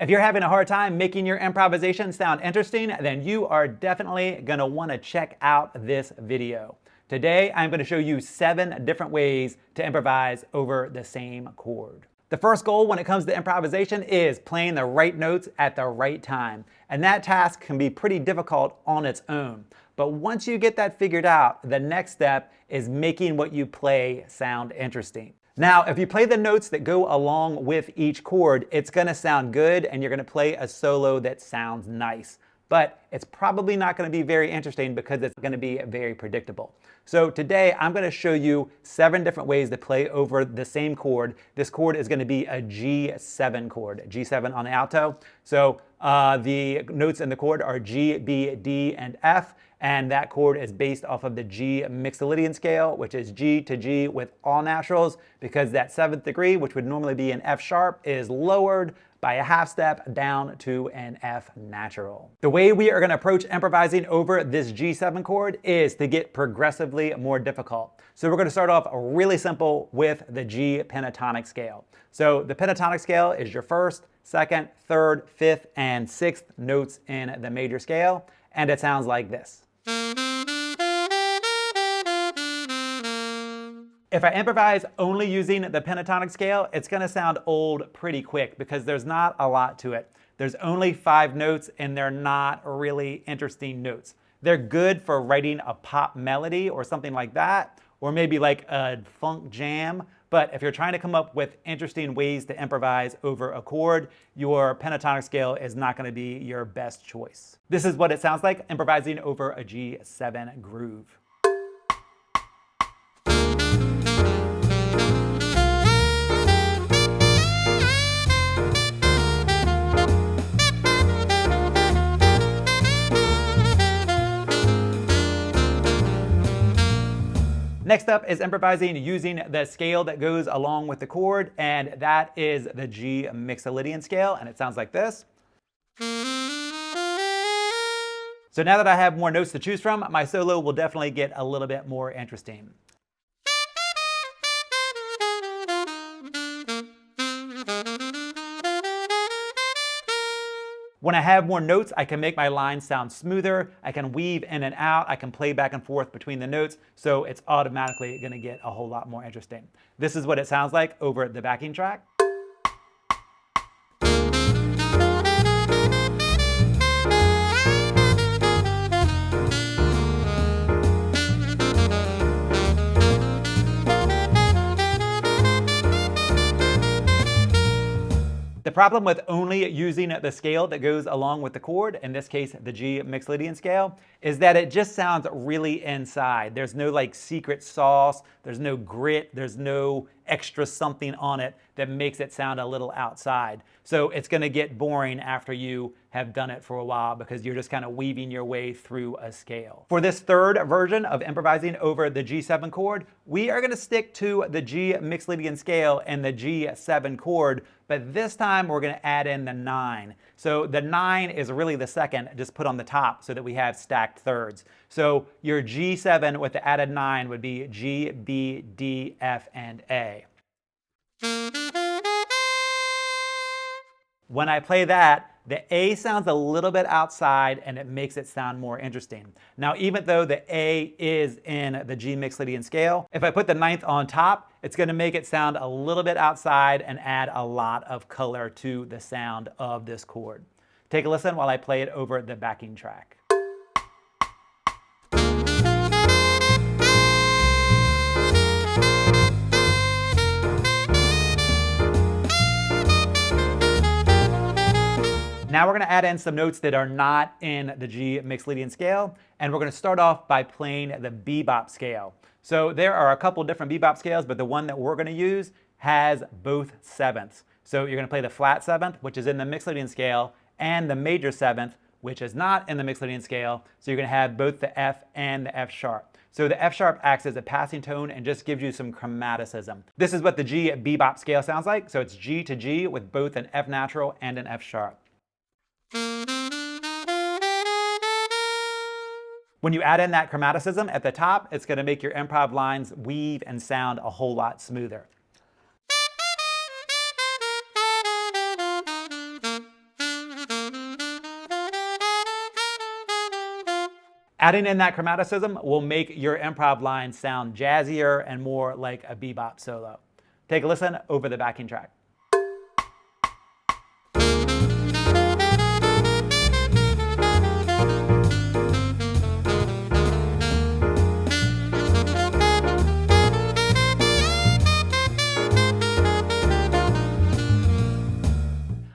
If you're having a hard time making your improvisation sound interesting, then you are definitely going to want to check out this video. Today, I'm going to show you 7 different ways to improvise over the same chord. The first goal when it comes to improvisation is playing the right notes at the right time. And that task can be pretty difficult on its own. But once you get that figured out, the next step is making what you play sound interesting. Now, if you play the notes that go along with each chord, it's going to sound good and you're going to play a solo that sounds nice. But it's probably not going to be very interesting because it's going to be very predictable. So today I'm going to show you 7 different ways to play over the same chord. This chord is going to be a G7 chord, G7 on the alto. So the notes in the chord are G, B, D, and F. And that chord is based off of the G Mixolydian Scale, which is G to G with all naturals, because that 7th degree, which would normally be an F sharp, is lowered by a half step down to an F natural. The way we are going to approach improvising over this G7 chord is to get progressively more difficult. So we're going to start off really simple with the G pentatonic scale. So the pentatonic scale is your 1st, 2nd, 3rd, 5th, and 6th notes in the major scale, and it sounds like this. If I improvise only using the pentatonic scale, it's going to sound old pretty quick because there's not a lot to it. There's only 5 notes and they're not really interesting notes. They're good for writing a pop melody or something like that, or maybe like a funk jam. But if you're trying to come up with interesting ways to improvise over a chord, your pentatonic scale is not going to be your best choice. This is what it sounds like improvising over a G7 groove. Next up is improvising using the scale that goes along with the chord, and that is the G Mixolydian Scale, and it sounds like this. So now that I have more notes to choose from, my solo will definitely get a little bit more interesting. When I have more notes, I can make my lines sound smoother, I can weave in and out, I can play back and forth between the notes, so it's automatically going to get a whole lot more interesting. This is what it sounds like over the backing track. The problem with only using the scale that goes along with the chord, in this case the G Mixolydian Scale, is that it just sounds really inside. There's no like secret sauce, there's no grit, there's no extra something on it that makes it sound a little outside. So it's going to get boring after you have done it for a while because you're just kind of weaving your way through a scale. For this 3rd version of improvising over the G7 chord, we are going to stick to the G Mixolydian Scale and the G7 chord, but this time we're going to add in the 9. So the 9 is really the 2nd, just put on the top so that we have stacked thirds. So your G7 with the added 9 would be G, B, D, F, and A. When I play that, the A sounds a little bit outside and it makes it sound more interesting. Now, even though the A is in the G Mixolydian Scale, if I put the 9th on top, it's going to make it sound a little bit outside and add a lot of color to the sound of this chord. Take a listen while I play it over the backing track. Now we're going to add in some notes that are not in the G Mixolydian Scale, and we're going to start off by playing the Bebop Scale. So there are a couple different Bebop scales, but the one that we're going to use has both 7ths. So you're going to play the flat 7th, which is in the Mixolydian Scale, and the major 7th, which is not in the Mixolydian Scale. So you're going to have both the F and the F sharp. So the F sharp acts as a passing tone and just gives you some chromaticism. This is what the G Bebop Scale sounds like. So it's G to G with both an F natural and an F sharp. When you add in that chromaticism at the top, it's going to make your improv lines weave and sound a whole lot smoother. Adding in that chromaticism will make your improv line sound jazzier and more like a bebop solo. Take a listen over the backing track.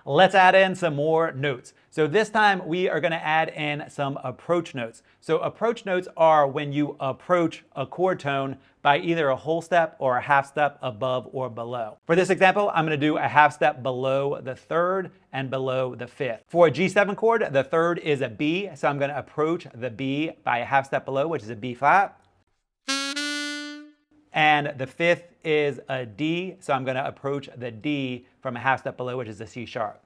Let's add in some more notes. So this time we are going to add in some approach notes. So approach notes are when you approach a chord tone by either a whole step or a half step above or below. For this example, I'm going to do a half step below the third and below the fifth. For a G7 chord, the third is a B, so I'm going to approach the B by a half step below, which is a B flat. And the fifth is a D, so I'm going to approach the D from a half step below, which is a C sharp.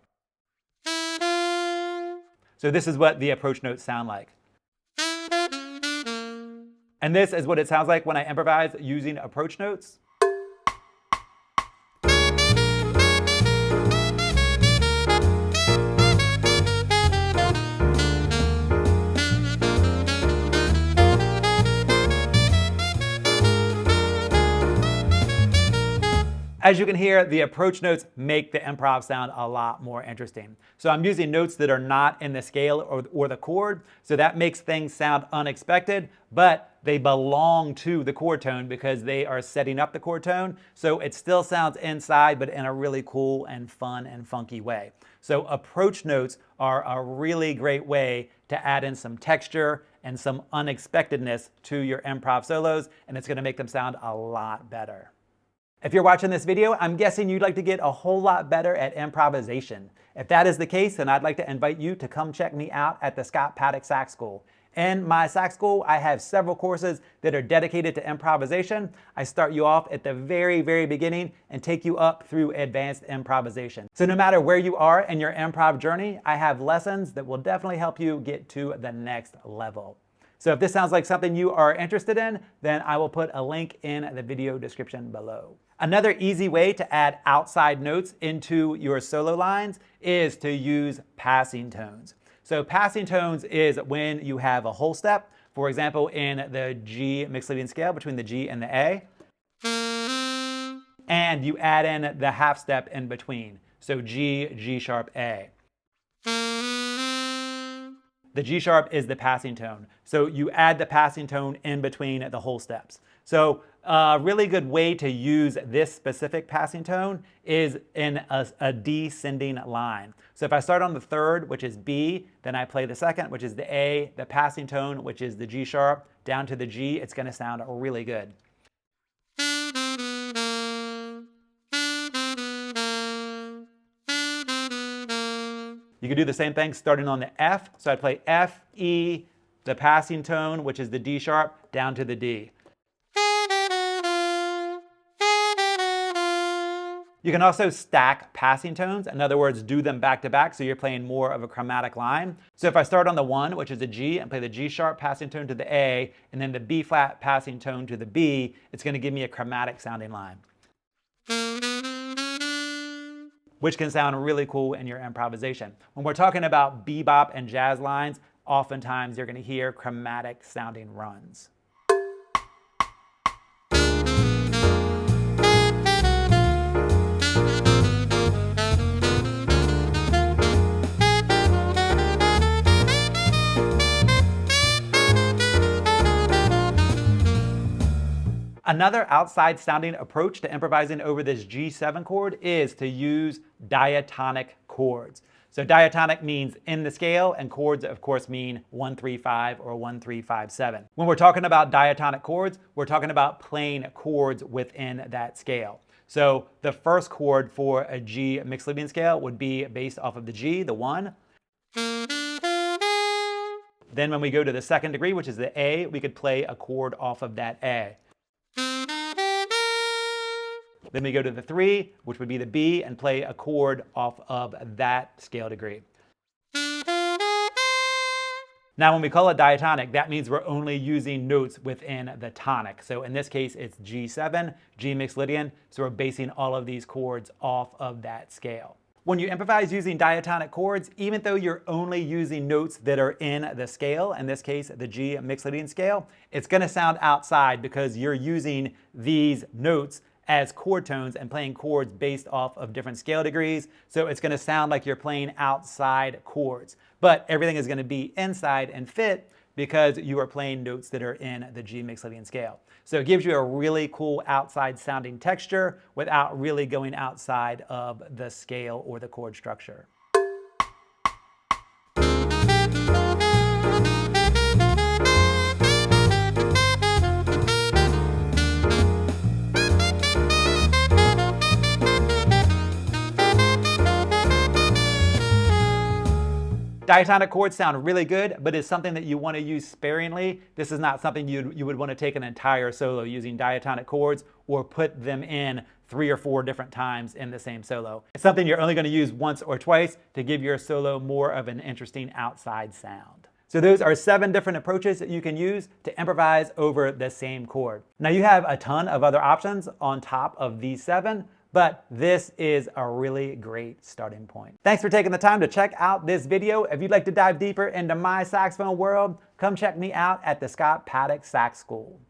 So this is what the approach notes sound like. And this is what it sounds like when I improvise using approach notes. As you can hear, the approach notes make the improv sound a lot more interesting. So I'm using notes that are not in the scale or the chord, so that makes things sound unexpected, but they belong to the chord tone because they are setting up the chord tone, so it still sounds inside, but in a really cool and fun and funky way. So approach notes are a really great way to add in some texture and some unexpectedness to your improv solos, and it's going to make them sound a lot better. If you're watching this video, I'm guessing you'd like to get a whole lot better at improvisation. If that is the case, then I'd like to invite you to come check me out at the Scott Paddock Sax School. In my sax school, I have several courses that are dedicated to improvisation. I start you off at the very, very beginning and take you up through advanced improvisation. So no matter where you are in your improv journey, I have lessons that will definitely help you get to the next level. So if this sounds like something you are interested in, then I will put a link in the video description below. Another easy way to add outside notes into your solo lines is to use passing tones. So passing tones is when you have a whole step, for example, in the G Mixolydian scale between the G and the A, and you add in the half step in between. So G, G sharp, A. The G sharp is the passing tone. So you add the passing tone in between the whole steps. So a really good way to use this specific passing tone is in a descending line. So if I start on the third, which is B, then I play the second, which is the A, the passing tone, which is the G sharp, down to the G, it's going to sound really good. You can do the same thing starting on the F. So I play F, E, the passing tone, which is the D sharp, down to the D. You can also stack passing tones. In other words, do them back to back, so you're playing more of a chromatic line. So if I start on the 1, which is a G, and play the G sharp passing tone to the A, and then the B flat passing tone to the B, it's going to give me a chromatic sounding line, which can sound really cool in your improvisation. When we're talking about bebop and jazz lines, oftentimes you're going to hear chromatic sounding runs. Another outside sounding approach to improvising over this G7 chord is to use diatonic chords. So diatonic means in the scale, and chords of course mean 1, 3, 5 or 1, 3, 5, 7. When we're talking about diatonic chords, we're talking about playing chords within that scale. So the first chord for a G Mixolydian scale would be based off of the G, the 1. Then when we go to the second degree, which is the A, we could play a chord off of that A. Then we go to the 3, which would be the B, and play a chord off of that scale degree. Now when we call it diatonic, that means we're only using notes within the tonic. So in this case, it's G7, G Mixolydian, so we're basing all of these chords off of that scale. When you improvise using diatonic chords, even though you're only using notes that are in the scale, in this case the G Mixolydian scale, it's going to sound outside because you're using these notes as chord tones and playing chords based off of different scale degrees. So it's going to sound like you're playing outside chords. But everything is going to be inside and fit because you are playing notes that are in the G Mixolydian scale. So it gives you a really cool outside sounding texture without really going outside of the scale or the chord structure. Diatonic chords sound really good, but it's something that you want to use sparingly. This is not something you would want to take an entire solo using diatonic chords or put them in 3 or 4 different times in the same solo. It's something you're only going to use once or twice to give your solo more of an interesting outside sound. So those are 7 different approaches that you can use to improvise over the same chord. Now you have a ton of other options on top of these 7, but this is a really great starting point. Thanks for taking the time to check out this video. If you'd like to dive deeper into my saxophone world, come check me out at the Scott Paddock Sax School.